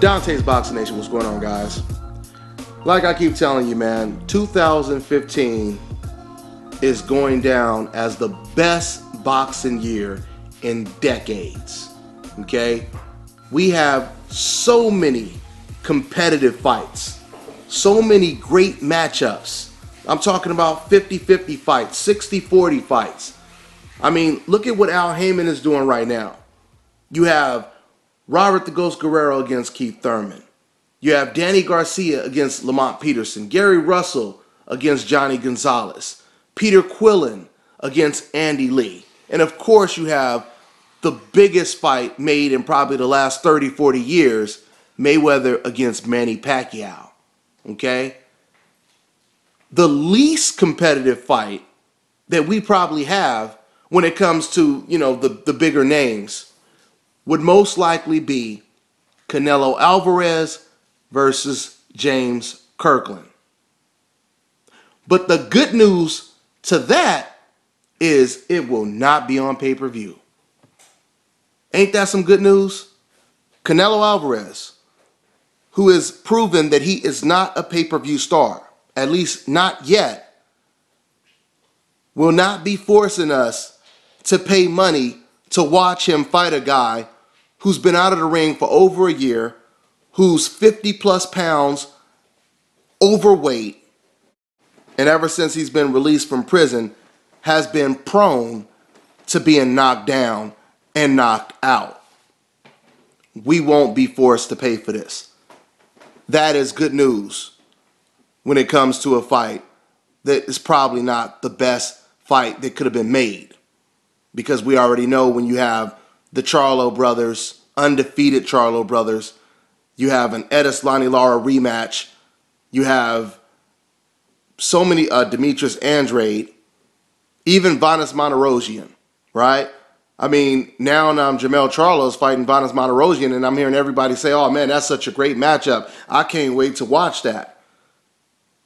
Dante's Boxing Nation, what's going on, guys? Like I keep telling you, man, 2015 is going down as the best boxing year in decades. Okay? We have so many competitive fights, so many great matchups. I'm talking about 50-50 fights, 60-40 fights. I mean, look at what Al Heyman is doing right now. You have Robert the Ghost Guerrero against Keith Thurman. You have Danny Garcia against Lamont Peterson. Gary Russell against Johnny Gonzalez. Peter Quillen against Andy Lee. And of course you have the biggest fight made in probably the last 30, 40 years, Mayweather against Manny Pacquiao. Okay? The least competitive fight that we probably have when it comes to, the bigger names would most likely be Canelo Alvarez versus James Kirkland. But the good news to that is it will not be on pay-per-view. Ain't that some good news? Canelo Alvarez, who has proven that he is not a pay-per-view star, at least not yet, will not be forcing us to pay money to watch him fight a guy who's been out of the ring for over a year, who's 50 plus pounds overweight, and ever since he's been released from prison, has been prone to being knocked down and knocked out. We won't be forced to pay for this. That is good news when it comes to a fight that is probably not the best fight that could have been made. Because we already know when you have the Charlo brothers, undefeated Charlo brothers, you have an Edis-Lonnie Lara rematch, you have so many Demetrius Andrade, even Vanes Monterosian, right? I mean, now Jamel Charlo's fighting Vanes Monterosian, and I'm hearing everybody say, oh man, that's such a great matchup. I can't wait to watch that.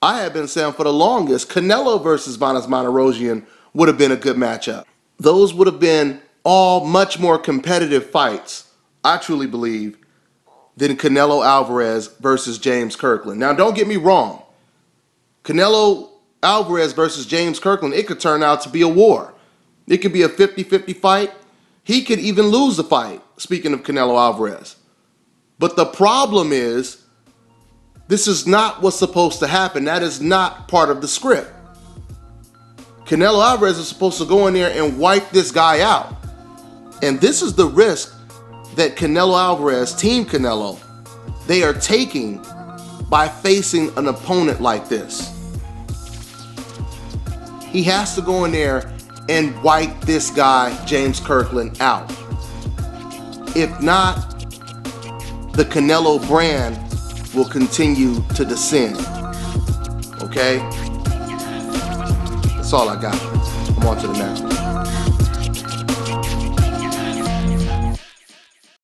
I have been saying for the longest, Canelo versus Vanes Monterosian would have been a good matchup. Those would have been all much more competitive fights, I truly believe, than Canelo Alvarez versus James Kirkland. Now, don't get me wrong. Canelo Alvarez versus James Kirkland, it could turn out to be a war. It could be a 50-50 fight. He could even lose the fight, speaking of Canelo Alvarez. But the problem is, this is not what's supposed to happen. That is not part of the script. Canelo Alvarez is supposed to go in there and wipe this guy out. And this is the risk that Canelo Alvarez, Team Canelo, they are taking by facing an opponent like this. He has to go in there and wipe this guy, James Kirkland, out. If not, the Canelo brand will continue to descend. Okay? That's all I got. I'm on to the next one.